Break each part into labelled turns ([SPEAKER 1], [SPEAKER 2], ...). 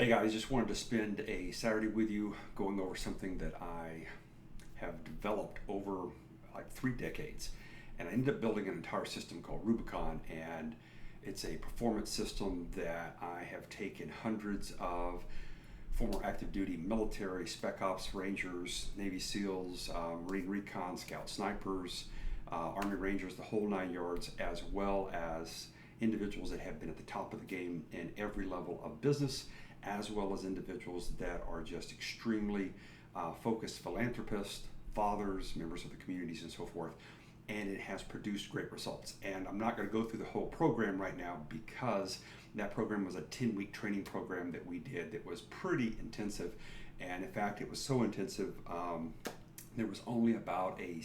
[SPEAKER 1] Hey guys, just wanted to spend a Saturday with you going over something that I have developed over like 3 decades. And I ended up building an entire system called Rubicon, and it's a performance system that I have taken hundreds of former active duty military, Spec Ops Rangers, Navy SEALs, Marine Recon, Scout Snipers, Army Rangers, the whole 9 yards, as well as individuals that have been at the top of the game in every level of business, as well as individuals that are just extremely focused philanthropists, fathers, members of the communities, and so forth. And it has produced great results. And I'm not going to go through the whole program right now because that program was a 10-week training program that we did that was pretty intensive. And in fact, it was so intensive, there was only about a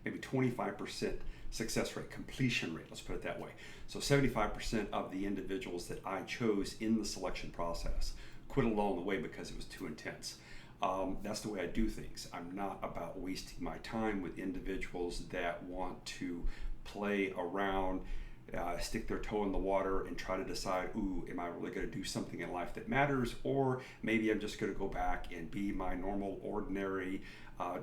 [SPEAKER 1] maybe 25% success rate, completion rate, let's put it that way. So 75% of the individuals that I chose in the selection process quit along the way because it was too intense. That's the way I do things. I'm not about wasting my time with individuals that want to play around, stick their toe in the water and try to decide, ooh, am I really going to do something in life that matters? Or maybe I'm just going to go back and be my normal, ordinary,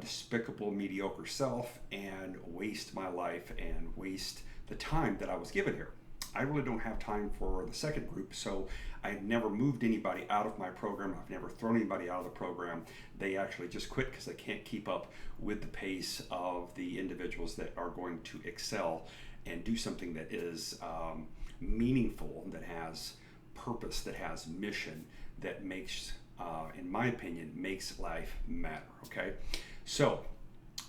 [SPEAKER 1] despicable, mediocre self and waste my life and waste the time that I was given here. I really don't have time for the second group, so I've never moved anybody out of my program. I've never thrown anybody out of the program. They actually just quit because they can't keep up with the pace of the individuals that are going to excel and do something that is meaningful, that has purpose, that has mission, that makes, in my opinion, makes life matter, okay? So,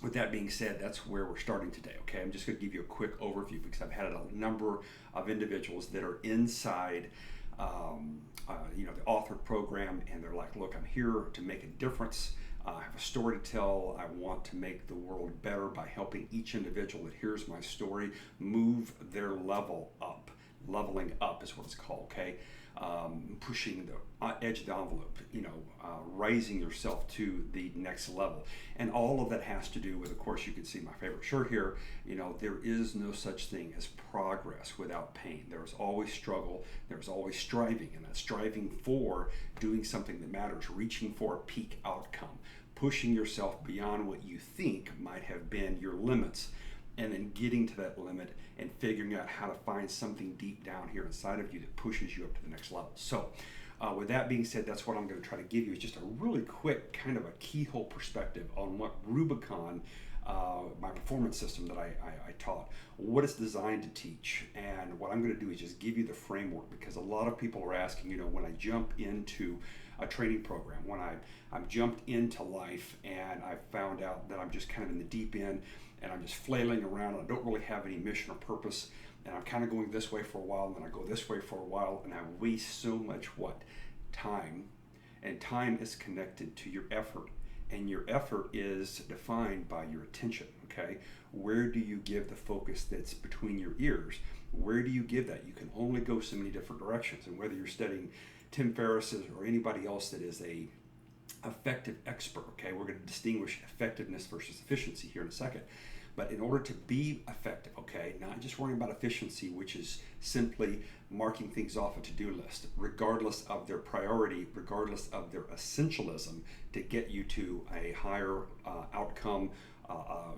[SPEAKER 1] with that being said, that's where we're starting today, okay? I'm just going to give you a quick overview because I've had a number of individuals that are inside the author program, and they're like, look, I'm here to make a difference. I have a story to tell. I want to make the world better by helping each individual that hears my story move their level up. Leveling up is what it's called, okay? Pushing the edge of the envelope, rising yourself to the next level. And all of that has to do with, of course, you can see my favorite shirt here, there is no such thing as progress without pain. There's always struggle, there's always striving, and that's striving for doing something that matters, reaching for a peak outcome, pushing yourself beyond what you think might have been your limits, and then getting to that limit and figuring out how to find something deep down here inside of you that pushes you up to the next level. So with that being said, that's what I'm going to try to give you is just a really quick kind of a keyhole perspective on what Rubicon, my performance system that I taught, what it's designed to teach. And what I'm going to do is just give you the framework, because a lot of people are asking, when I jump into a training program, when I've jumped into life and I found out that I'm just kind of in the deep end and I'm just flailing around and I don't really have any mission or purpose, and I'm kind of going this way for a while and then I go this way for a while, and I waste so much time. And time is connected to your effort, and your effort is defined by your attention, okay? Where do you give the focus that's between your ears? Where do you give that? You can only go so many different directions, and whether you're studying Tim Ferriss's or anybody else that is a effective expert, okay? We're going to distinguish effectiveness versus efficiency here in a second. But in order to be effective, okay, not just worrying about efficiency, which is simply marking things off a to-do list, regardless of their priority, regardless of their essentialism to get you to a higher outcome,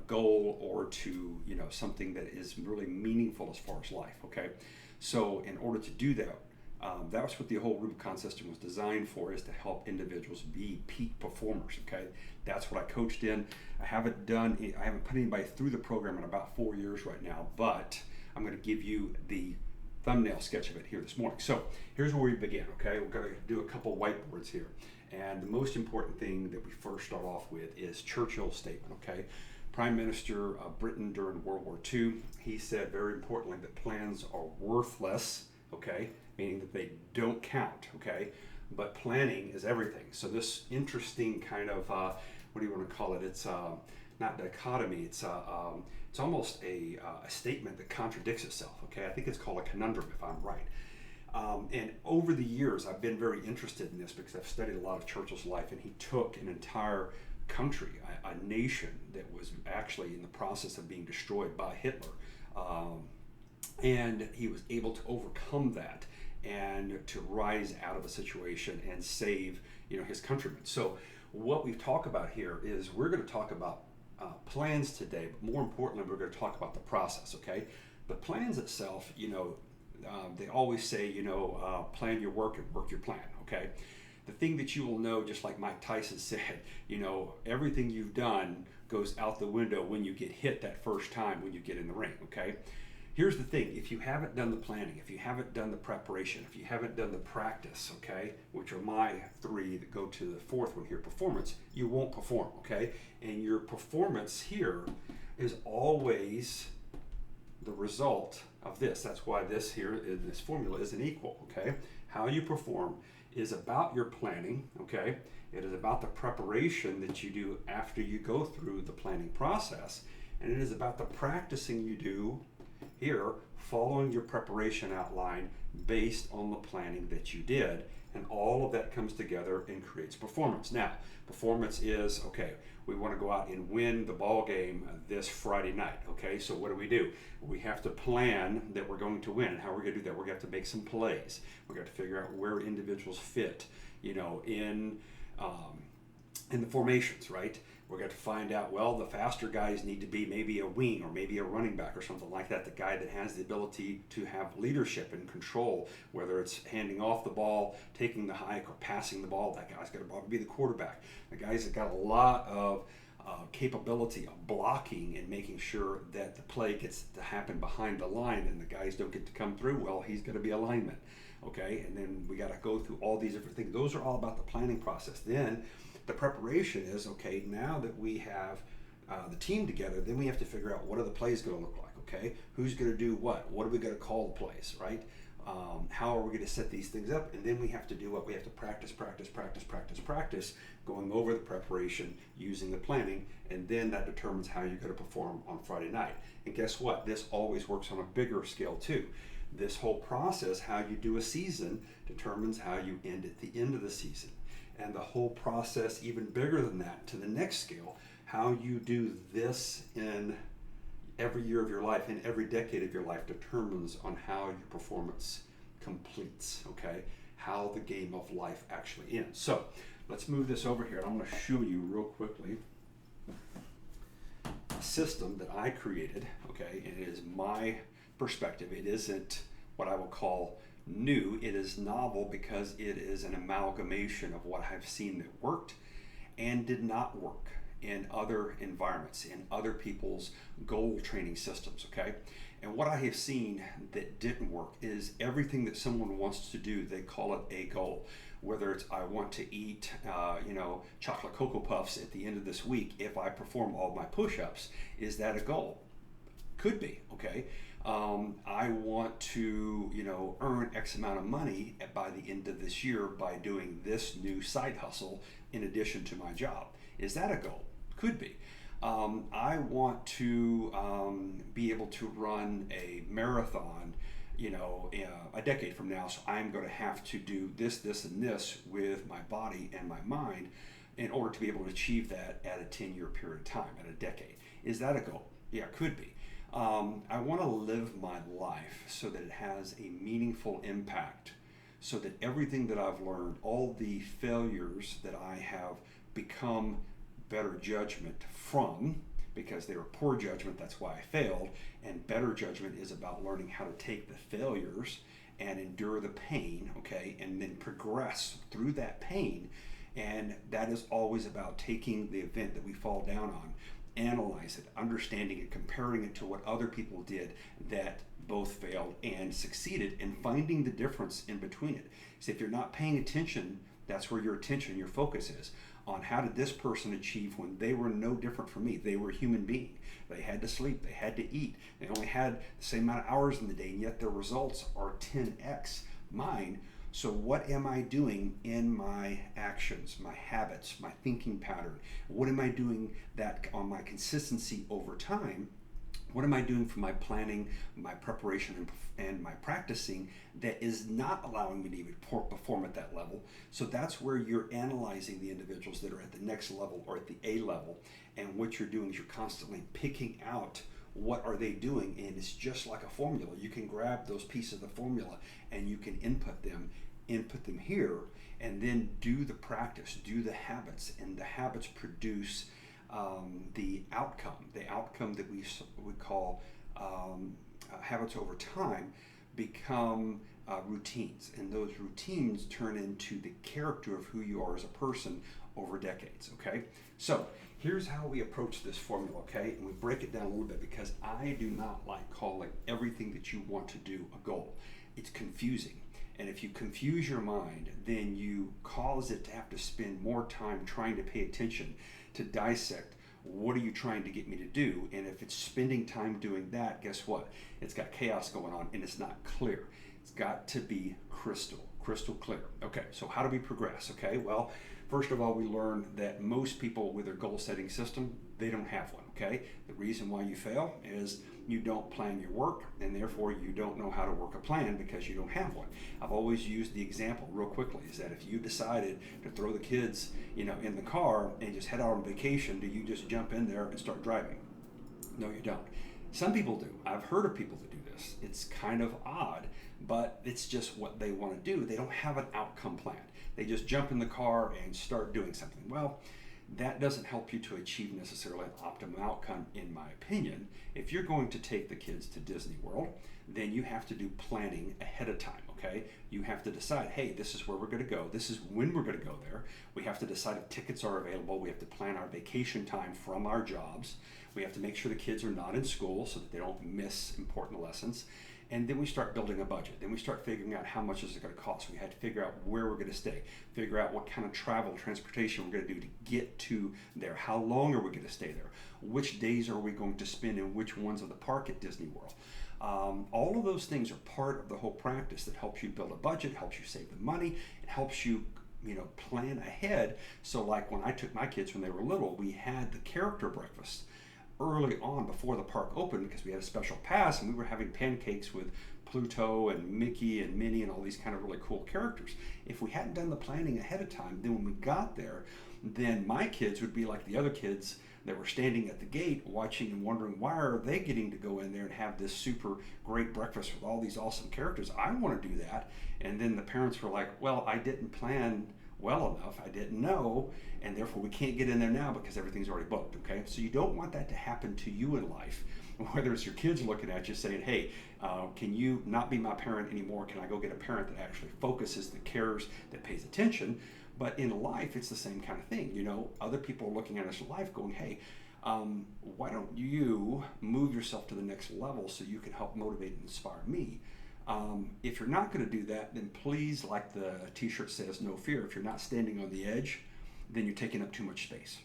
[SPEAKER 1] goal, or to something that is really meaningful as far as life, okay? So in order to do that, that's what the whole Rubicon system was designed for, is to help individuals be peak performers, okay? That's what I coached in. I haven't put anybody through the program in about 4 years right now, but I'm going to give you the thumbnail sketch of it here this morning. So here's where we begin, okay? We're going to do a couple whiteboards here. And the most important thing that we first start off with is Churchill Statement, okay? Prime Minister of Britain during World War II, he said very importantly that plans are worthless, okay? Meaning that they don't count, okay? But planning is everything. So this interesting kind of, what do you want to call it? It's not dichotomy, it's almost a statement that contradicts itself, okay? I think it's called a conundrum, if I'm right. And over the years, I've been very interested in this because I've studied a lot of Churchill's life, and he took an entire country, a nation that was actually in the process of being destroyed by Hitler. And he was able to overcome that and to rise out of a situation and save, his countrymen. So what we've talked about here is we're going to talk about plans today, but more importantly, we're going to talk about the process. Okay, the plans itself, they always say, plan your work and work your plan. Okay, the thing that you will know, just like Mike Tyson said, everything you've done goes out the window when you get hit that first time when you get in the ring. Okay, here's the thing: if you haven't done the planning, if you haven't done the preparation, if you haven't done the practice, okay, which are my three that go to the fourth one here, performance, you won't perform. Okay, and your performance here is always the result of this. That's why this here in this formula isn't equal. Okay, how you perform is about your planning. Okay, it is about the preparation that you do after you go through the planning process, and it is about the practicing you do here, following your preparation outline based on the planning that you did, and all of that comes together and creates performance. Now, performance is, okay, we want to go out and win the ball game this Friday night. Okay, so what do? We have to plan that we're going to win. How are we going to do that? We're going to have to make some plays. We're going to figure out where individuals fit, in the formations, right? We're going to find out, well, the faster guys need to be maybe a wing or maybe a running back or something like that. The guy that has the ability to have leadership and control, whether it's handing off the ball, taking the hike, or passing the ball, that guy's going to probably be the quarterback. The guys that got a lot of capability of blocking and making sure that the play gets to happen behind the line and the guys don't get to come through, well, he's going to be a lineman. Okay, and then we got to go through all these different things. Those are all about the planning process. Then the preparation is, okay, now that we have the team together, then we have to figure out what are the plays going to look like. Okay, who's going to do what? What are we going to call the plays, right? How are we going to set these things up? And then we have to do what? We have to practice, going over the preparation, using the planning, and then that determines how you're going to perform on Friday night. And guess what? This always works on a bigger scale too. This whole process, how you do a season, determines how you end at the end of the season. And the whole process, even bigger than that, to the next scale, how you do this in every year of your life, in every decade of your life, determines on how your performance completes, okay? How the game of life actually ends. So let's move this over here. I'm going to show you real quickly a system that I created, okay? And it is my perspective. It isn't what I will call new. It is novel because it is an amalgamation of what I've seen that worked and did not work in other environments, in other people's goal training systems, okay? And what I have seen that didn't work is everything that someone wants to do, they call it a goal. Whether it's I want to eat, chocolate Cocoa Puffs at the end of this week if I perform all my push-ups, is that a goal? Could be, okay? I want to, earn X amount of money by the end of this year by doing this new side hustle in addition to my job. Is that a goal? Could be. I want to be able to run a marathon, a decade from now. So I'm going to have to do this, this, and this with my body and my mind in order to be able to achieve that at a 10-year period of time, at a decade. Is that a goal? Yeah, could be. I want to live my life so that it has a meaningful impact, so that everything that I've learned, all the failures that I have become better judgment from, because they were poor judgment, that's why I failed, and better judgment is about learning how to take the failures and endure the pain, okay, and then progress through that pain. And that is always about taking the event that we fall down on, analyze it, understanding it, comparing it to what other people did that both failed and succeeded, and finding the difference in between it. So if you're not paying attention, that's where your attention, your focus is on how did this person achieve when they were no different from me. They were a human being. They had to sleep, they had to eat, they only had the same amount of hours in the day, and yet their results are 10x mine. So what am I doing in my actions, my habits, my thinking pattern? What am I doing that on my consistency over time? What am I doing for my planning, my preparation, and my practicing that is not allowing me to even perform at that level? So that's where you're analyzing the individuals that are at the next level or at the A level. And what you're doing is you're constantly picking out what are they doing? And it's just like a formula. You can grab those pieces of the formula and you can input them here, and then do the practice, do the habits, and the habits produce the outcome that we call habits over time become routines, and those routines turn into the character of who you are as a person over decades. Okay, so here's how we approach this formula. Okay, and we break it down a little bit, because I do not like calling everything that you want to do a goal. It's confusing. And if you confuse your mind, then you cause it to have to spend more time trying to pay attention, to dissect what are you trying to get me to do. And if it's spending time doing that, guess what? It's got chaos going on and it's not clear. It's got to be crystal clear. Okay, so how do we progress? Okay, well, first of all, we learn that most people with their goal setting system, they don't have one. Okay, the reason why you fail is you don't plan your work, and therefore you don't know how to work a plan because you don't have one. I've always used the example real quickly, is that if you decided to throw the kids, in the car and just head out on vacation, do you just jump in there and start driving? No, you don't. Some people do. I've heard of people that do this. It's kind of odd, but it's just what they want to do. They don't have an outcome plan. They just jump in the car and start doing something. Well, that doesn't help you to achieve necessarily an optimum outcome, in my opinion. If you're going to take the kids to Disney World, then you have to do planning ahead of time, okay? You have to decide, hey, this is where we're going to go. This is when we're going to go there. We have to decide if tickets are available. We have to plan our vacation time from our jobs. We have to make sure the kids are not in school so that they don't miss important lessons. And then we start building a budget. Then we start figuring out how much is it going to cost. We had to figure out where we're going to stay, figure out what kind of transportation we're going to do to get to there. How long are we going to stay there? Which days are we going to spend in which ones of the park at Disney World? All of those things are part of the whole practice that helps you build a budget, helps you save the money, it helps you plan ahead. So like when I took my kids when they were little, we had the character breakfast early on before the park opened, because we had a special pass and we were having pancakes with Pluto and Mickey and Minnie and all these kind of really cool characters. If we hadn't done the planning ahead of time, then when we got there, then my kids would be like the other kids that were standing at the gate watching and wondering, why are they getting to go in there and have this super great breakfast with all these awesome characters? I want to do that. And then the parents were like, well, I didn't plan well enough, I didn't know, and therefore we can't get in there now because everything's already booked. Okay, so you don't want that to happen to you in life, whether it's your kids looking at you saying, hey, can you not be my parent anymore? Can I go get a parent that actually focuses, that cares, that pays attention? But in life, it's the same kind of thing. Other people are looking at us in life going, hey, why don't you move yourself to the next level so you can help motivate and inspire me? If you're not going to do that, then please, like the t-shirt says, no fear. If you're not standing on the edge, then you're taking up too much space.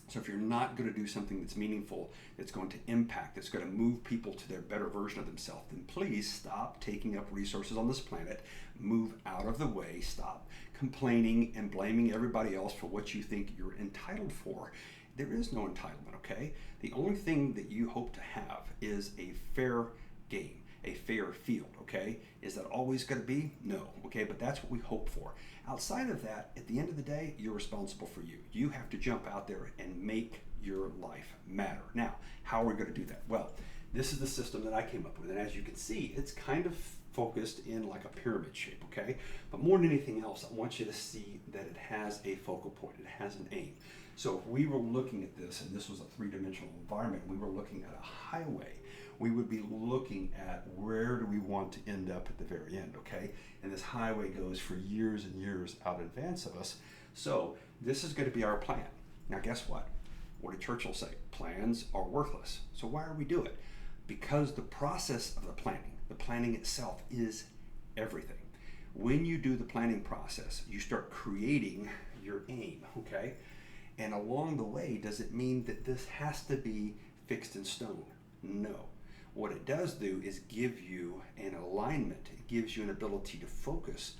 [SPEAKER 1] So if you're not going to do something that's meaningful, that's going to impact, that's going to move people to their better version of themselves, then please stop taking up resources on this planet, move out of the way, stop complaining and blaming everybody else for what you think you're entitled for. There is no entitlement, okay? The only thing that you hope to have is a fair game, a fair field, okay? Is that always going to be? No, okay? But that's what we hope for. Outside of that, at the end of the day, you're responsible for you. You have to jump out there and make your life matter. Now, how are we going to do that? Well, this is the system that I came up with, and as you can see, it's kind of focused in like a pyramid shape, okay? But more than anything else, I want you to see that it has a focal point, it has an aim. So if we were looking at this, and this was a three-dimensional environment, we were looking at a highway, we would be looking at where do we want to end up at the very end, okay? And this highway goes for years and years out in advance of us. So this is going to be our plan. Now guess what? What did Churchill say? Plans are worthless. So why are we doing it? Because the process of the planning itself is everything. When you do the planning process, you start creating your aim, okay? And along the way, does it mean that this has to be fixed in stone? No. What it does do is give you an alignment. It gives you an ability to focus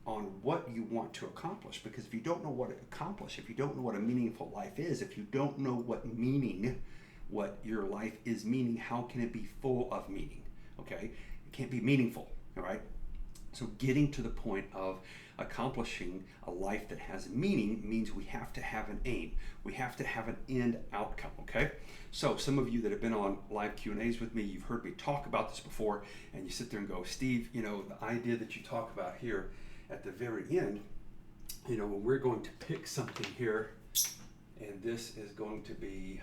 [SPEAKER 1] on what you want to accomplish. Because if you don't know what to accomplish, if you don't know what a meaningful life is, if you don't know what your life is meaning, how can it be full of meaning? Okay? It can't be meaningful, all right? So getting to the point of accomplishing a life that has meaning means we have to have an aim. We have to have an end outcome, okay? So some of you that have been on live Q&As with me, you've heard me talk about this before, and you sit there and go, Steve, you know, the idea that you talk about here at the very end, you know, when we're going to pick something here, and this is going to be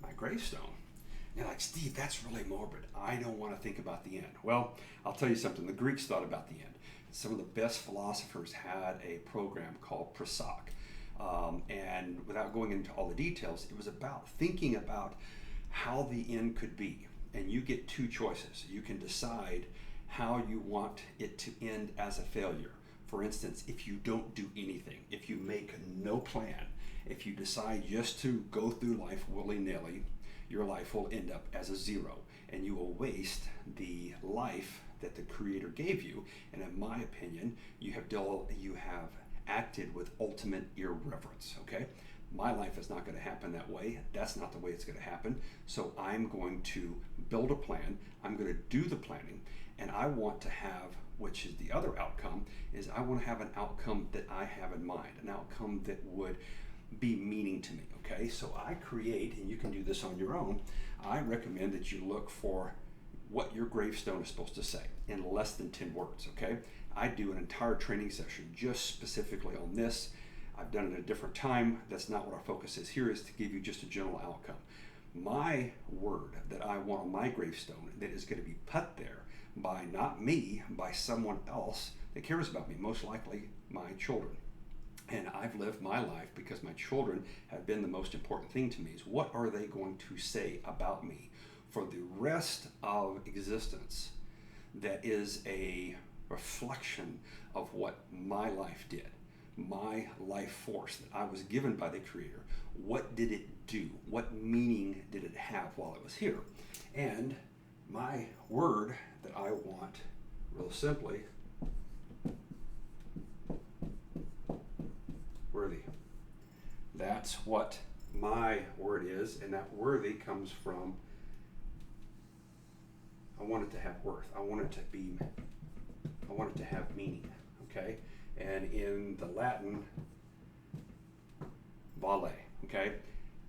[SPEAKER 1] my gravestone. And you're like, Steve, that's really morbid. I don't want to think about the end. Well, I'll tell you something. The Greeks thought about the end. Some of the best philosophers had a program called Prasak. And without going into all the details, it was about thinking about how the end could be. And you get two choices. You can decide how you want it to end as a failure. For instance, if you don't do anything, if you make no plan, if you decide just to go through life willy-nilly, your life will end up as a zero, and you will waste the life that the Creator gave you. And in my opinion, you have acted with ultimate irreverence, okay? My life is not going to happen that way. That's not the way it's going to happen. So I'm going to build a plan. I'm going to do the planning, and I want to have, which is the other outcome, is I want to have an outcome that I have in mind, an outcome that would be meaning to me, okay? So I create, and you can do this on your own, I recommend that you look for what your gravestone is supposed to say in less than 10 words, okay? I do an entire training session just specifically on this. I've done it at a different time. That's not what our focus is here, is to give you just a general outcome. My word that I want on my gravestone that is going to be put there by not me, by someone else that cares about me, most likely my children. And I've lived my life because my children have been the most important thing to me, is what are they going to say about me for the rest of existence that is a reflection of what my life did, my life force that I was given by the Creator. What did it do? What meaning did it have while it was here? And my word that I want, real simply, worthy. That's what my word is, and that worthy comes from, I want it to have worth. I want it to have meaning, okay? And in the Latin, vale, okay?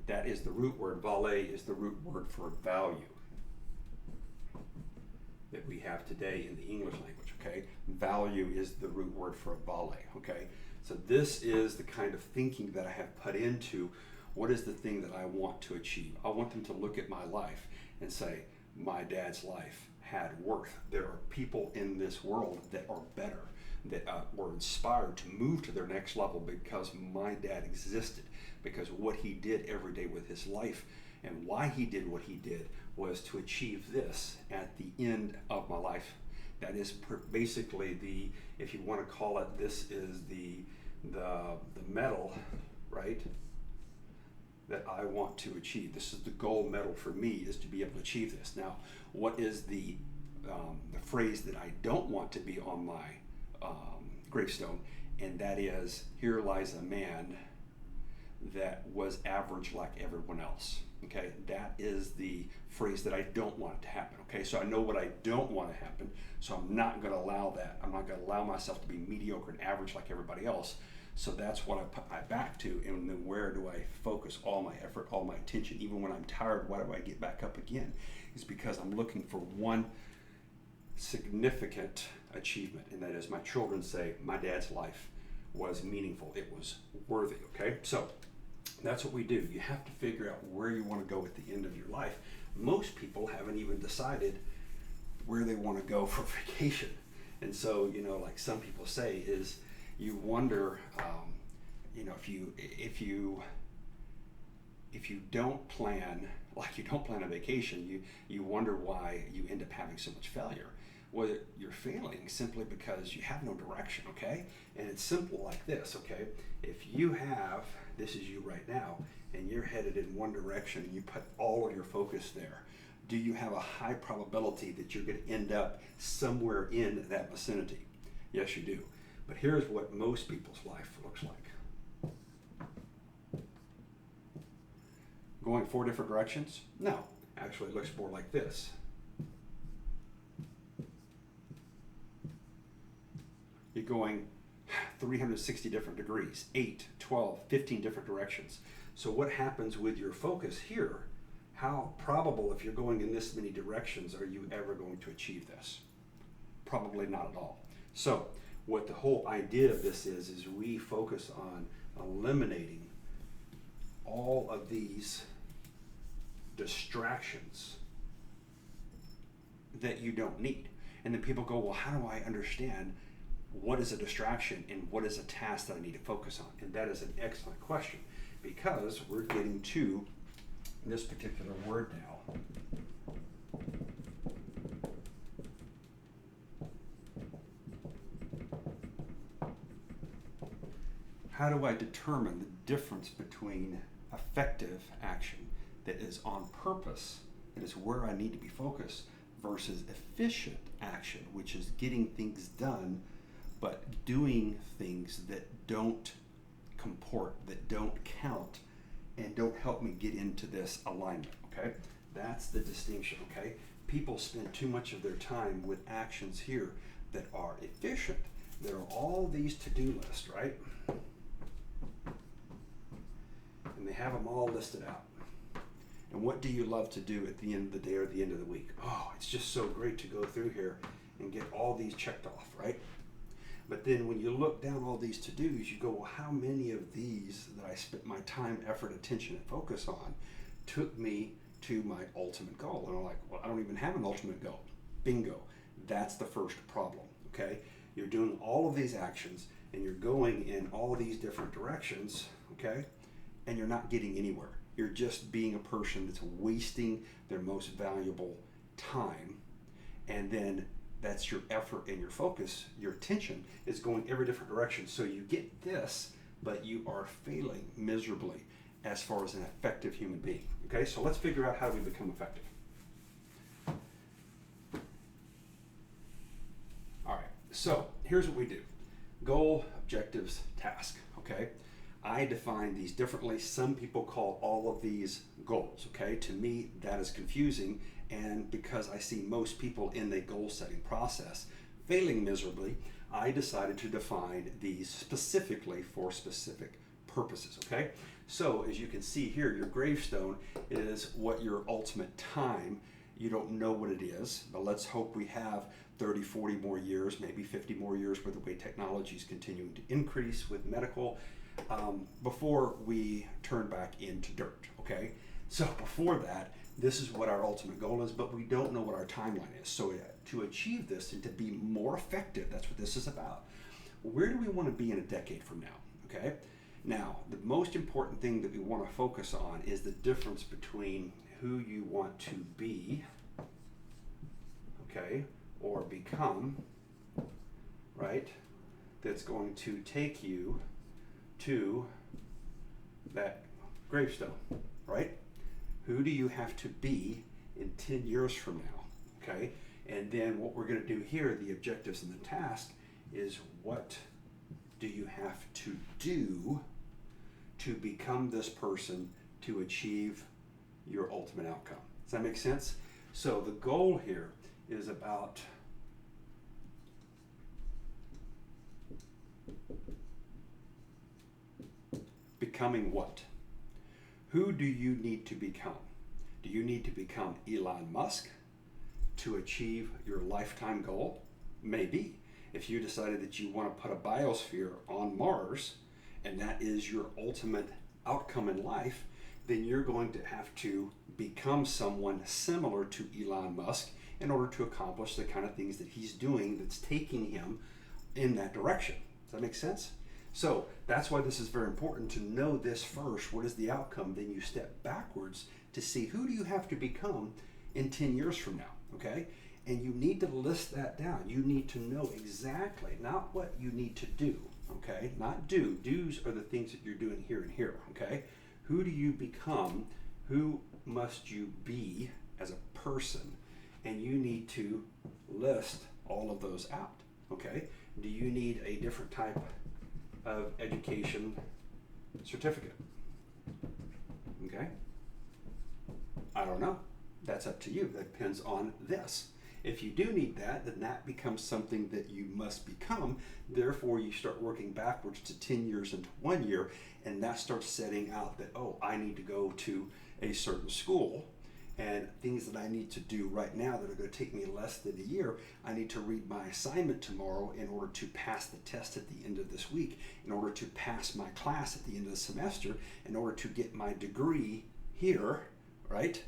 [SPEAKER 1] That is the root word. Vale is the root word for value that we have today in the English language, okay? Value is the root word for vale, okay? So this is the kind of thinking that I have put into what is the thing that I want to achieve. I want them to look at my life and say, my dad's life had worth. There are people in this world that are better, that were inspired to move to their next level because my dad existed, because what he did every day with his life and why he did what he did was to achieve this at the end of my life. That is basically the, if you want to call it, this is the medal, right, that I want to achieve. This is the gold medal for me, is to be able to achieve this. Now, what is the phrase that I don't want to be on my gravestone? And that is, here lies a man that was average like everyone else. Okay, that is the phrase that I don't want to happen. Okay, so I know what I don't want to happen, so I'm not going to allow that. I'm not going to allow myself to be mediocre and average like everybody else. So that's what I put my back to, and then where do I focus all my effort, all my attention? Even when I'm tired, why do I get back up again? It's because I'm looking for one significant achievement, and that is my children say, my dad's life was meaningful. It was worthy, okay? So that's what we do. You have to figure out where you want to go at the end of your life. Most people haven't even decided where they want to go for vacation. And so, you know, like some people say, is you wonder, you know, if you don't plan, like you don't plan a vacation, you wonder why you end up having so much failure. Well, you're failing simply because you have no direction, okay? And it's simple like this, okay? If you have, this is you right now, and you're headed in one direction and you put all of your focus there, do you have a high probability that you're going to end up somewhere in that vicinity? Yes, you do. But here's what most people's life looks like. Going 4 different directions? No, actually it looks more like this. You're going 360 different degrees, 8, 12, 15 different directions. So what happens with your focus here? How probable, if you're going in this many directions, are you ever going to achieve this? Probably not at all. So what the whole idea of this is we focus on eliminating all of these distractions that you don't need. And then people go, well, how do I understand what is a distraction and what is a task that I need to focus on? And that is an excellent question, because we're getting to this particular word now. How do I determine the difference between effective action that is on purpose, that is where I need to be focused, versus efficient action, which is getting things done, but doing things that don't comport, that don't count, and don't help me get into this alignment, okay? That's the distinction, okay? People spend too much of their time with actions here that are efficient. There are all these to-do lists, right? And they have them all listed out. And what do you love to do at the end of the day or the end of the week? Oh, it's just so great to go through here and get all these checked off, right? But then when you look down all these to-dos, you go, well, how many of these that I spent my time, effort, attention, and focus on took me to my ultimate goal? And I'm like, well, I don't even have an ultimate goal. Bingo. That's the first problem, okay? You're doing all of these actions and you're going in all these different directions, okay? And you're not getting anywhere. You're just being a person that's wasting their most valuable time, and then that's your effort and your focus, your attention is going every different direction. So you get this, but you are failing miserably as far as an effective human being. Okay, so let's figure out how we become effective. All right, so here's what we do. Goal, objectives, task, okay? I define these differently. Some people call all of these goals, okay? To me, that is confusing, and because I see most people in the goal setting process failing miserably, I decided to define these specifically for specific purposes, okay? So as you can see here, your gravestone is what your ultimate time. You don't know what it is, but let's hope we have 30, 40 more years, maybe 50 more years with the way technology is continuing to increase with medical, before we turn back into dirt, okay? So before that, this is what our ultimate goal is, but we don't know what our timeline is. So to achieve this and to be more effective, that's what this is about. Where do we want to be in a decade from now, okay? Now, the most important thing that we want to focus on is the difference between who you want to be, okay, or become, right? That's going to take you to that gravestone, right? Who do you have to be in 10 years from now, okay? And then what we're going to do here, the objectives and the task, is what do you have to do to become this person to achieve your ultimate outcome? Does that make sense? So the goal here is about becoming what? Who do you need to become? Do you need to become Elon Musk to achieve your lifetime goal? Maybe. If you decided that you want to put a biosphere on Mars and that is your ultimate outcome in life, then you're going to have to become someone similar to Elon Musk in order to accomplish the kind of things that he's doing that's taking him in that direction. Does that make sense? So that's why this is very important to know this first. What is the outcome? Then you step backwards to see who do you have to become in 10 years from now, okay? And you need to list that down. You need to know exactly, not what you need to do, okay? Not do. Do's are the things that you're doing here and here, okay? Who do you become? Who must you be as a person? And you need to list all of those out, okay? Do you need a different type of education certificate? Okay? I don't know. That's up to you. That depends on this. If you do need that, then that becomes something that you must become. Therefore, you start working backwards to 10 years into 1 year, and that starts setting out that, oh, I need to go to a certain school, and things that I need to do right now that are going to take me less than a year. I need to read my assignment tomorrow in order to pass the test at the end of this week, in order to pass my class at the end of the semester, in order to get my degree here, right?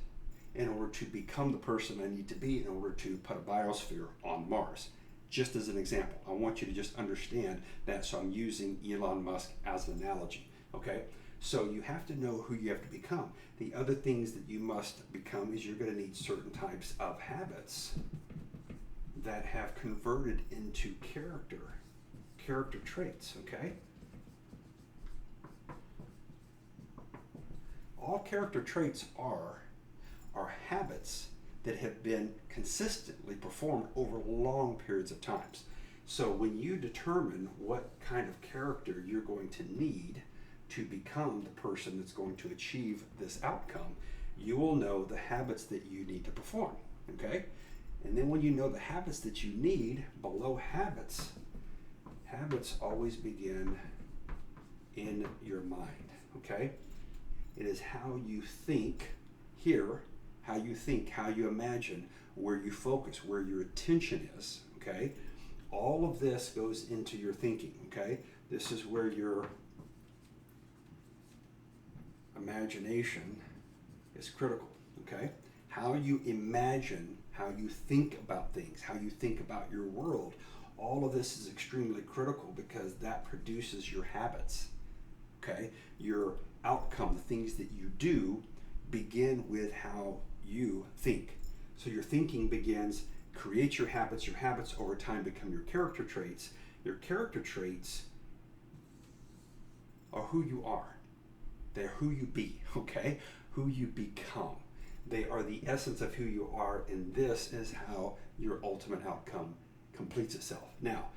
[SPEAKER 1] In order to become the person I need to be in order to put a biosphere on Mars. Just as an example, I want you to just understand that, so I'm using Elon Musk as an analogy, okay? So you have to know who you have to become. The other things that you must become is you're going to need certain types of habits that have converted into character traits, okay? All character traits are habits that have been consistently performed over long periods of times. So when you determine what kind of character you're going to need to become the person that's going to achieve this outcome, you will know the habits that you need to perform, okay? And then when you know the habits that you need, below habits always begin in your mind, okay? It is how you think here, how you imagine, where you focus, where your attention is, okay? All of this goes into your thinking, okay? This is where your imagination is critical, okay? How you imagine, how you think about things, how you think about your world, all of this is extremely critical because that produces your habits, okay? Your outcome, the things that you do, begin with how you think. So your thinking creates your habits over time become your character traits. Your character traits are who you are. They're who you be, okay? Who you become. They are the essence of who you are, and this is how your ultimate outcome completes itself. Now,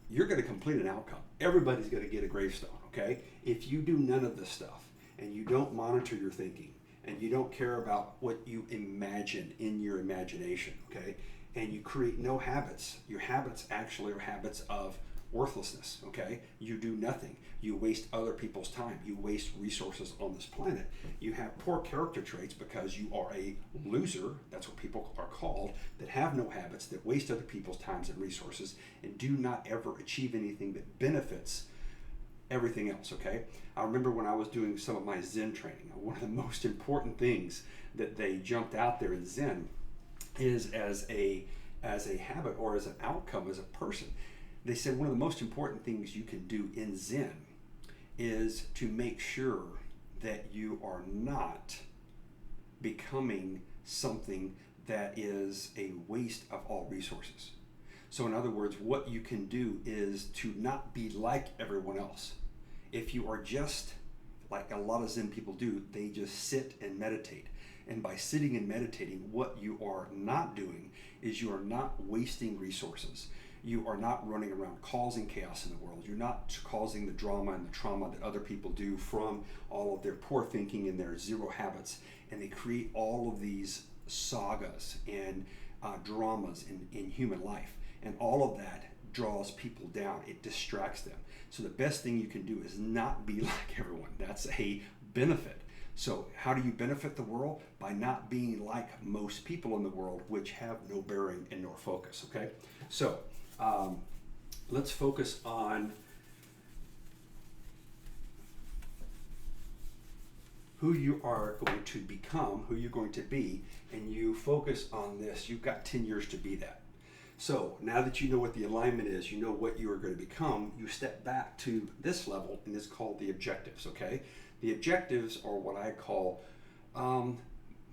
[SPEAKER 1] you're going to complete an outcome. Everybody's going to get a gravestone, okay? If you do none of this stuff, and you don't monitor your thinking, and you don't care about what you imagine in your imagination, okay? And you create no habits. Your habits actually are habits of worthlessness, okay? You do nothing. You waste other people's time. You waste resources on this planet. You have poor character traits because you are a loser, that's what people are called, that have no habits, that waste other people's times and resources, and do not ever achieve anything that benefits everything else, okay? I remember when I was doing some of my Zen training, one of the most important things that they jumped out there in Zen is as a habit or as an outcome as a person. They said one of the most important things you can do in Zen is to make sure that you are not becoming something that is a waste of all resources. So in other words, what you can do is to not be like everyone else. If you are just like a lot of Zen people do, they just sit and meditate. And by sitting and meditating, what you are not doing is you are not wasting resources. You are not running around causing chaos in the world. You're not causing the drama and the trauma that other people do from all of their poor thinking and their zero habits. And they create all of these sagas and dramas in human life. And all of that draws people down. It distracts them. So the best thing you can do is not be like everyone. That's a benefit. So how do you benefit the world? By not being like most people in the world, which have no bearing and nor focus, okay? So let's focus on who you are going to become, who you're going to be, and you focus on this. You've got 10 years to be that. So now that you know what the alignment is, you know what you are going to become, you step back to this level, and it's called the objectives, okay? The objectives are what I call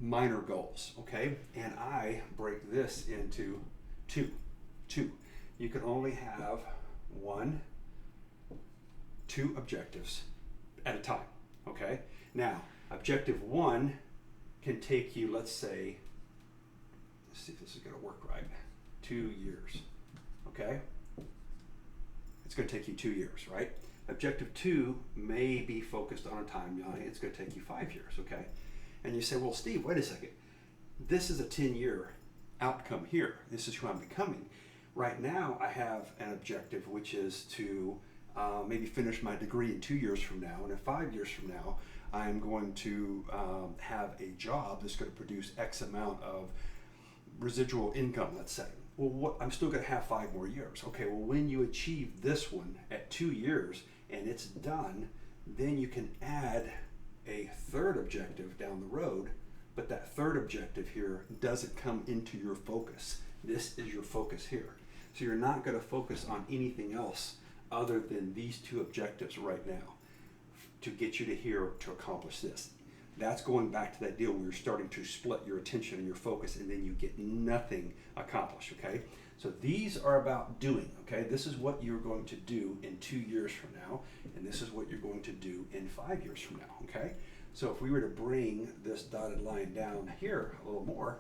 [SPEAKER 1] minor goals, okay? And I break this into two. You can only have 2 objectives at a time, okay? Now, objective 1 can take you, let's see if this is going to work right, 2 years, okay? It's going to take you 2 years, right? Objective 2 may be focused on a timeline. It's going to take you 5 years, okay? And you say, well, Steve, wait a second. This is a 10-year outcome here. This is who I'm becoming. Right now, I have an objective, which is to maybe finish my degree in 2 years from now, and in 5 years from now, I'm going to have a job that's going to produce X amount of residual income, let's say. Well, I'm still going to have 5 more years. Okay, well, when you achieve this one at 2 years and it's done, then you can add a third objective down the road, but that third objective here doesn't come into your focus. This is your focus here. So you're not going to focus on anything else other than these 2 objectives right now to get you to here to accomplish this. That's going back to that deal where you're starting to split your attention and your focus, and then you get nothing accomplished, okay? So these are about doing, okay? This is what you're going to do in 2 years from now, and this is what you're going to do in 5 years from now, okay? So if we were to bring this dotted line down here a little more,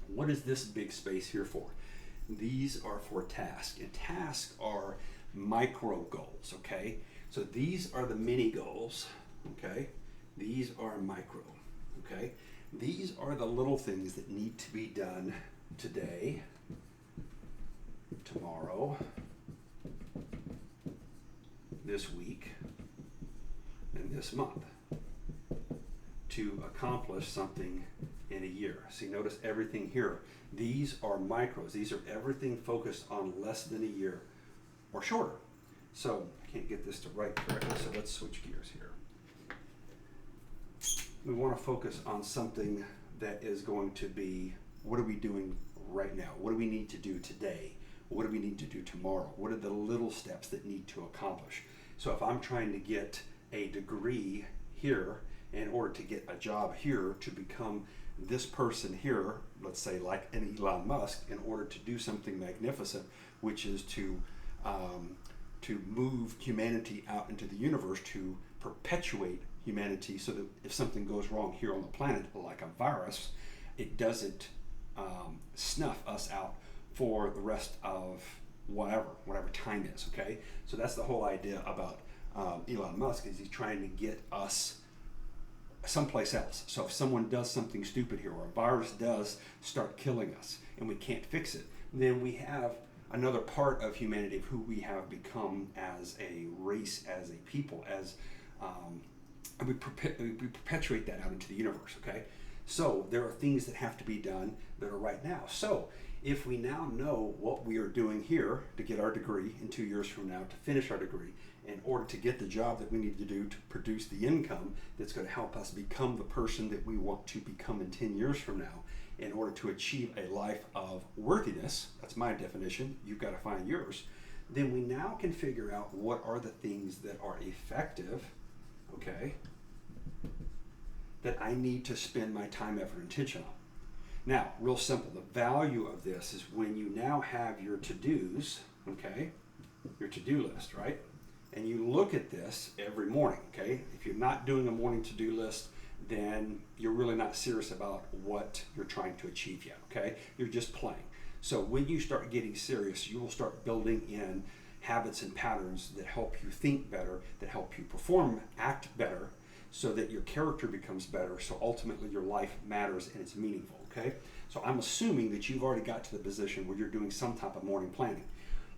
[SPEAKER 1] what is this big space here for? These are for tasks, and tasks are micro goals, okay? So these are the mini goals, okay? These are micro, okay? These are the little things that need to be done today, tomorrow, this week, and this month to accomplish something in a year. See, notice everything here. These are micros. These are everything focused on less than a year or shorter. So I can't get this to write correctly, so let's switch gears here. We want to focus on something that is going to be, what are we doing right now? What do we need to do today? What do we need to do tomorrow? What are the little steps that need to accomplish? So if I'm trying to get a degree here in order to get a job here to become this person here, let's say like an Elon Musk, in order to do something magnificent, which is to move humanity out into the universe, to perpetuate humanity so that if something goes wrong here on the planet, like a virus, it doesn't snuff us out for the rest of whatever time is, okay? So that's the whole idea about Elon Musk, is he's trying to get us someplace else. So if someone does something stupid here, or a virus does start killing us and we can't fix it, then we have another part of humanity, of who we have become as a race, as a people, as we perpetuate that out into the universe, okay? So there are things that have to be done that are right now. So if we now know what we are doing here to get our degree in 2 years from now, to finish our degree, in order to get the job that we need to do to produce the income that's going to help us become the person that we want to become in 10 years from now, in order to achieve a life of worthiness, that's my definition, you've got to find yours, then we now can figure out what are the things that are effective, okay, that I need to spend my time, effort, and attention on. Now, real simple, the value of this is when you now have your to-dos, okay, your to-do list, right? And you look at this every morning, okay? If you're not doing a morning to-do list, then you're really not serious about what you're trying to achieve yet, okay? You're just playing. So when you start getting serious, you will start building in habits and patterns that help you think better, that help you perform, act better, so that your character becomes better, so ultimately your life matters and it's meaningful, okay? So I'm assuming that you've already got to the position where you're doing some type of morning planning.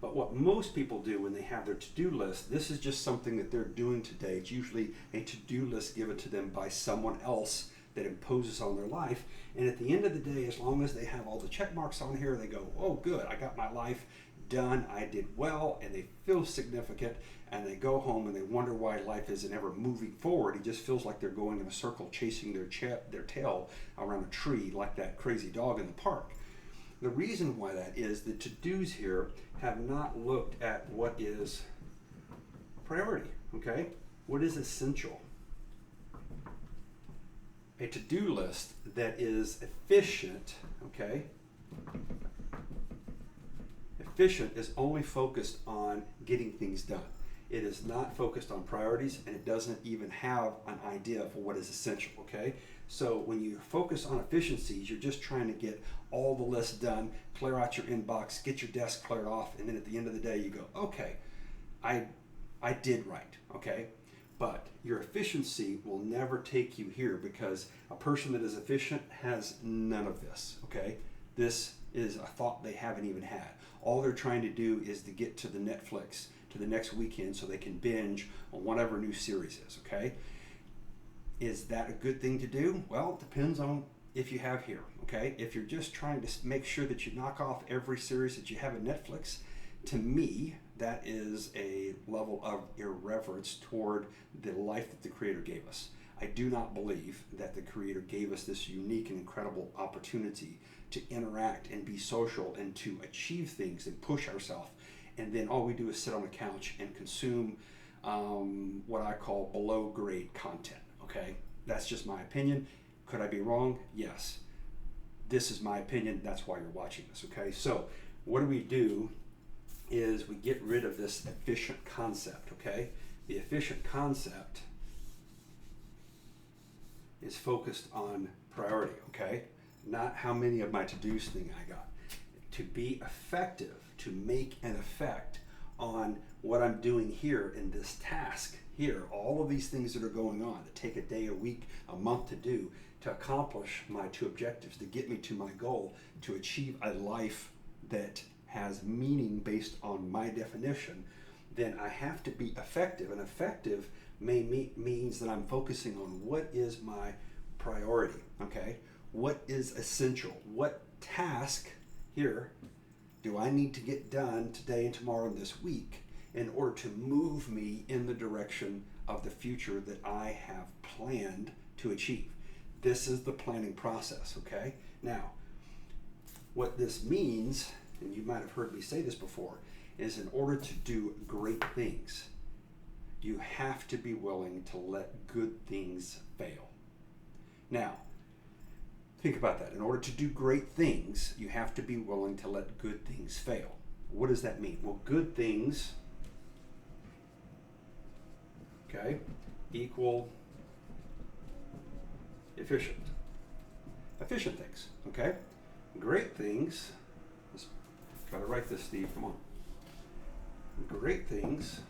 [SPEAKER 1] But what most people do when they have their to-do list, this is just something that they're doing today. It's usually a to-do list given to them by someone else that imposes on their life. And at the end of the day, as long as they have all the check marks on here, they go, oh good, I got my life done, I did well, and they feel significant, and they go home and they wonder why life isn't ever moving forward. It just feels like they're going in a circle chasing their tail around a tree like that crazy dog in the park. The reason why that is, the to-dos here have not looked at what is priority, okay? What is essential? A to-do list that is efficient, okay? Efficient is only focused on getting things done. It is not focused on priorities, and it doesn't even have an idea for what is essential, okay? So when you focus on efficiencies, you're just trying to get all the lists done, clear out your inbox, get your desk cleared off, and then at the end of the day you go, okay, I did right, okay? But your efficiency will never take you here, because a person that is efficient has none of this, okay? This is a thought they haven't even had. All they're trying to do is to get to the Netflix, to the next weekend, so they can binge on whatever new series is, okay? Is that a good thing to do? Well, it depends on if you have here, okay? If you're just trying to make sure that you knock off every series that you have at Netflix, to me, that is a level of irreverence toward the life that the Creator gave us. I do not believe that the Creator gave us this unique and incredible opportunity to interact and be social and to achieve things and push ourselves, and then all we do is sit on the couch and consume what I call below grade content, okay? That's just my opinion. Could I be wrong? Yes. This is my opinion. That's why you're watching this, okay? So what do is we get rid of this efficient concept, okay? The efficient concept is focused on priority, okay? Not how many of my to-dos thing I got. To be effective, to make an effect on what I'm doing here in this task here, all of these things that are going on that take a day, a week, a month to do, to accomplish my two objectives, to get me to my goal, to achieve a life that has meaning based on my definition, then I have to be effective. And effective means that I'm focusing on what is my priority, okay? What is essential? What task here do I need to get done today and tomorrow and this week in order to move me in the direction of the future that I have planned to achieve? This is the planning process, okay? Now, what this means, and you might have heard me say this before, is in order to do great things, you have to be willing to let good things fail. Now, think about that. In order to do great things, you have to be willing to let good things fail. What does that mean? Well, good things, okay, equal efficient. Efficient things, okay? Great things, let's try to write this, Steve, come on. Great things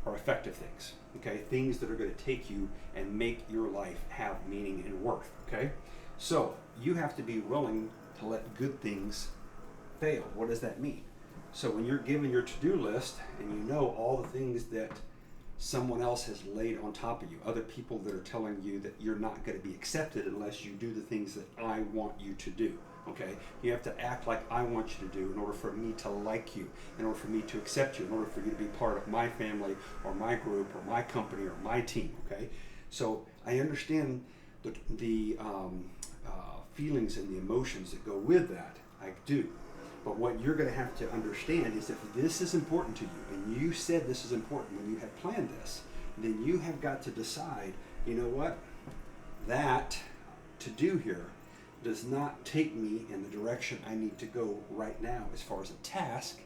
[SPEAKER 1] are effective things, okay? Things that are going to take you and make your life have meaning and worth, okay? So you have to be willing to let good things fail. What does that mean? So when you're given your to-do list and you know all the things that someone else has laid on top of you, other people that are telling you that you're not going to be accepted unless you do the things that I want you to do, okay? You have to act like I want you to do in order for me to like you, in order for me to accept you, in order for you to be part of my family or my group or my company or my team, okay? So I understand the feelings and the emotions that go with that. I do. But what you're going to have to understand is if this is important to you, and you said this is important when you have planned this, then you have got to decide, you know what, that to do here does not take me in the direction I need to go right now as far as a task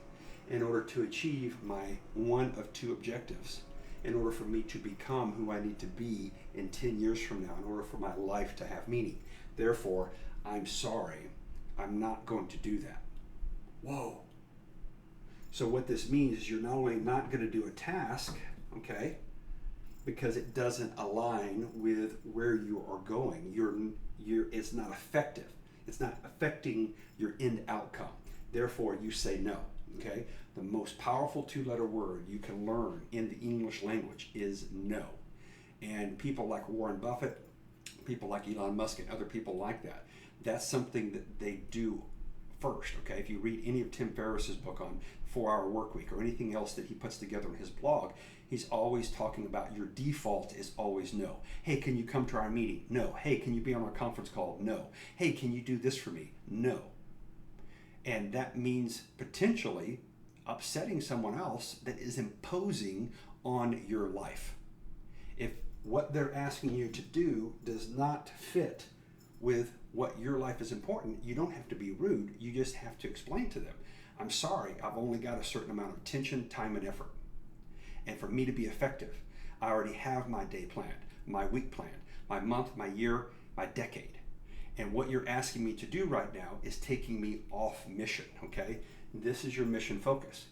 [SPEAKER 1] in order to achieve my one of two objectives, in order for me to become who I need to be in 10 years from now, in order for my life to have meaning. Therefore, I'm sorry, I'm not going to do that. Whoa. So what this means is you're not only not going to do a task, okay, because it doesn't align with where you are going. It's not effective. It's not affecting your end outcome. Therefore, you say no, okay? The most powerful two-letter word you can learn in the English language is no. And people like Warren Buffett, people like Elon Musk, and other people like that, that's something that they do first, okay? If you read any of Tim Ferriss's book on 4-Hour Workweek or anything else that he puts together in his blog, he's always talking about your default is always no. Hey, can you come to our meeting? No. Hey, can you be on our conference call? No. Hey, can you do this for me? No. And that means potentially upsetting someone else that is imposing on your life. If what they're asking you to do does not fit with what your life is important, you don't have to be rude. You just have to explain to them, I'm sorry, I've only got a certain amount of attention, time, and effort. And for me to be effective, I already have my day planned, my week planned, my month, my year, my decade. And what you're asking me to do right now is taking me off mission, okay? This is your mission focus.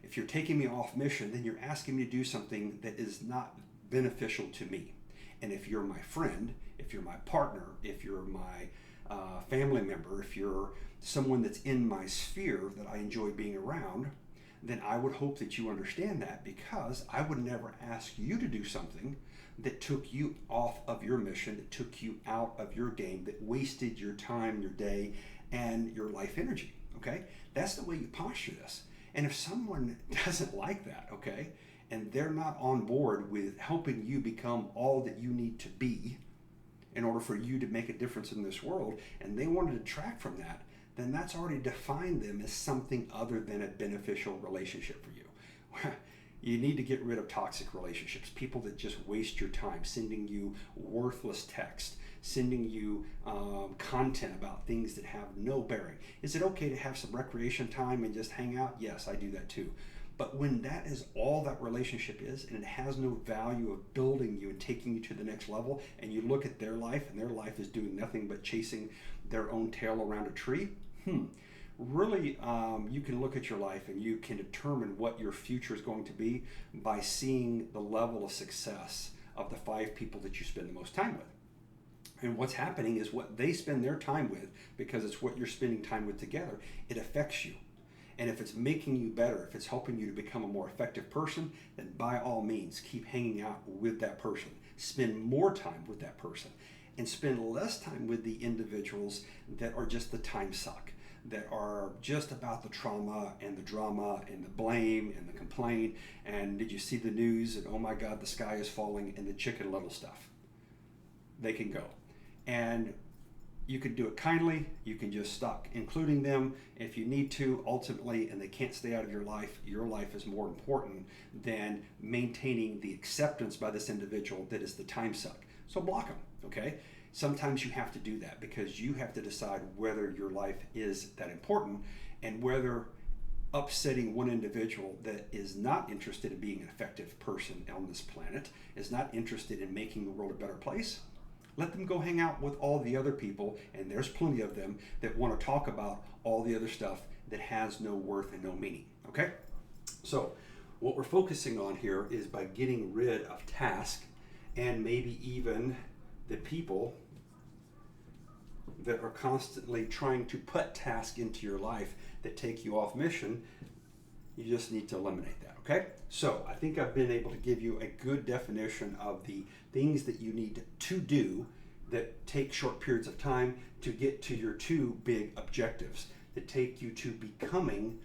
[SPEAKER 1] If you're taking me off mission, then you're asking me to do something that is not beneficial to me. And if you're my friend, if you're my partner, if you're my family member, if you're someone that's in my sphere that I enjoy being around, then I would hope that you understand that, because I would never ask you to do something that took you off of your mission, that took you out of your game, that wasted your time, your day, and your life energy. Okay? That's the way you posture this. And if someone doesn't like that, okay, and they're not on board with helping you become all that you need to be in order for you to make a difference in this world, and they want to detract from that, then that's already defined them as something other than a beneficial relationship for you. You need to get rid of toxic relationships, people that just waste your time, sending you worthless text, sending you content about things that have no bearing. Is it okay to have some recreation time and just hang out? Yes, I do that too. But when that is all that relationship is, and it has no value of building you and taking you to the next level, and you look at their life and their life is doing nothing but chasing their own tail around a tree, really, you can look at your life and you can determine what your future is going to be by seeing the level of success of the 5 people that you spend the most time with. And what's happening is what they spend their time with, because it's what you're spending time with together, it affects you. And if it's making you better, if it's helping you to become a more effective person, then by all means, keep hanging out with that person. Spend more time with that person. And spend less time with the individuals that are just the time suck, that are just about the trauma and the drama and the blame and the complaint. And did you see the news? And oh my God, the sky is falling, and the Chicken Little stuff. They can go. And you can do it kindly. You can just stop including them if you need to, ultimately, and they can't stay out of your life. Your life is more important than maintaining the acceptance by this individual that is the time suck. So block them, okay? Sometimes you have to do that, because you have to decide whether your life is that important, and whether upsetting one individual that is not interested in being an effective person on this planet, is not interested in making the world a better place. Let them go hang out with all the other people, and there's plenty of them that want to talk about all the other stuff that has no worth and no meaning, okay? So what we're focusing on here is by getting rid of task, and maybe even the people that are constantly trying to put task into your life that take you off mission. You just need to eliminate that, okay? So I think I've been able to give you a good definition of the things that you need to do that take short periods of time to get to your 2 big objectives that take you to becoming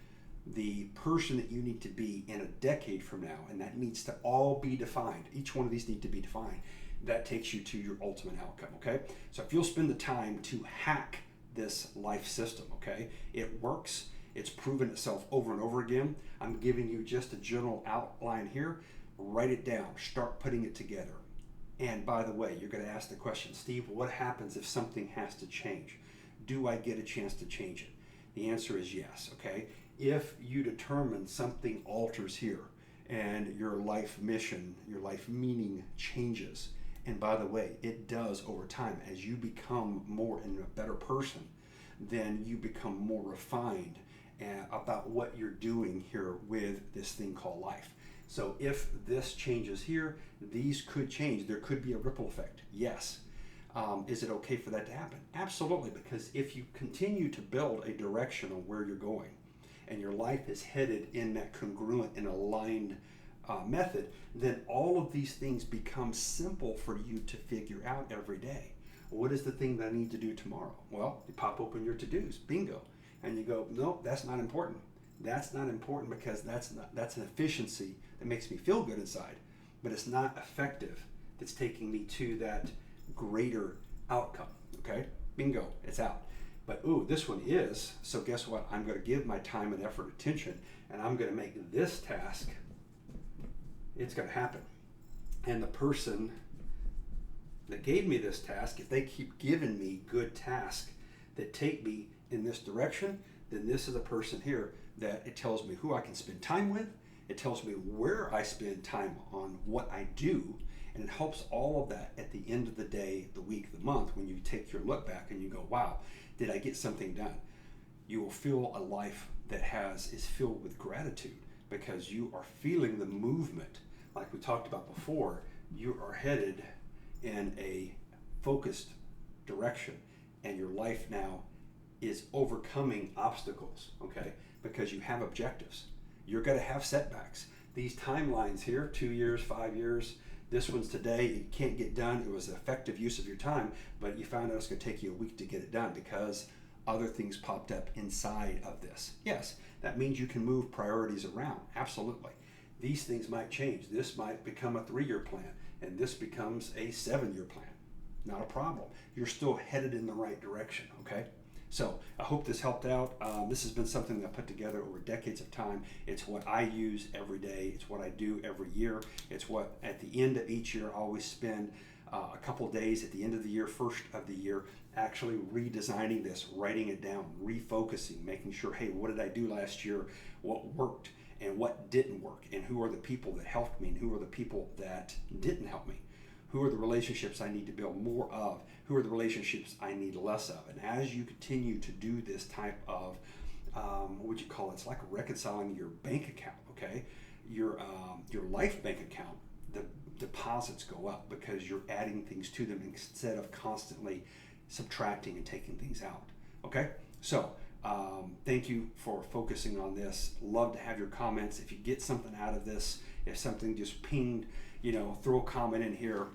[SPEAKER 1] the person that you need to be in a decade from now. And that needs to all be defined. Each one of these need to be defined. That takes you to your ultimate outcome, okay? So if you'll spend the time to hack this life system, okay? It works. It's proven itself over and over again. I'm giving you just a general outline here. Write it down. Start putting it together. And by the way, you're going to ask the question, Steve, what happens if something has to change? Do I get a chance to change it? The answer is yes, okay? If you determine something alters here and your life mission, your life meaning changes, and by the way, it does over time as you become more and a better person, then you become more refined about what you're doing here with this thing called life. So if this changes here, these could change. There could be a ripple effect. Yes. Is it okay for that to happen? Absolutely, because if you continue to build a direction on where you're going, and your life is headed in that congruent and aligned method, then all of these things become simple for you to figure out every day. What is the thing that I need to do tomorrow? Well, you pop open your to-dos, bingo. And you go, no, that's not important. That's not important because that's an efficiency that makes me feel good inside, but it's not effective. That's taking me to that greater outcome, okay? Bingo, it's out. But ooh, this one is, so guess what? I'm going to give my time and effort, attention, and I'm going to make this task, it's going to happen. And the person that gave me this task, if they keep giving me good tasks that take me in this direction, then this is a person here that it tells me who I can spend time with. It tells me where I spend time on what I do, and it helps all of that at the end of the day, the week, the month, when you take your look back and you go, wow, did I get something done? You will feel a life that is filled with gratitude because you are feeling the movement. Like we talked about before, you are headed in a focused direction, and your life now is overcoming obstacles, okay? Because you have objectives. You're going to have setbacks. These timelines here, 2 years, 5 years, this one's today, it can't get done. It was an effective use of your time, but you found out it's going to take you a week to get it done because other things popped up inside of this. Yes, that means you can move priorities around, absolutely. These things might change. This might become a 3-year plan, and this becomes a 7-year plan. Not a problem. You're still headed in the right direction, okay? So I hope this helped out. This has been something that I put together over decades of time. It's what I use every day. It's what I do every year. It's what at the end of each year I always spend a couple days at the end of the year, first of the year, actually redesigning this, writing it down, refocusing, making sure, hey, what did I do last year? What worked and what didn't work? And who are the people that helped me and who are the people that didn't help me? Who are the relationships I need to build more of? Who are the relationships I need less of? And as you continue to do this type of, what would you call it? It's like reconciling your bank account, okay? Your life bank account, the deposits go up because you're adding things to them instead of constantly subtracting and taking things out, okay? So thank you for focusing on this. Love to have your comments. If you get something out of this, if something just pinged, throw a comment in here.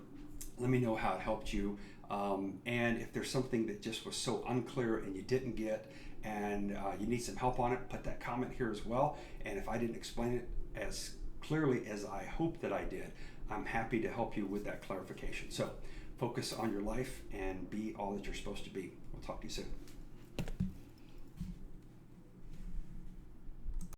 [SPEAKER 1] Let me know how it helped you. And if there's something that just was so unclear and you didn't get and you need some help on it, put that comment here as well. And if I didn't explain it as clearly as I hope that I did, I'm happy to help you with that clarification. So focus on your life and be all that you're supposed to be. We'll talk to you soon.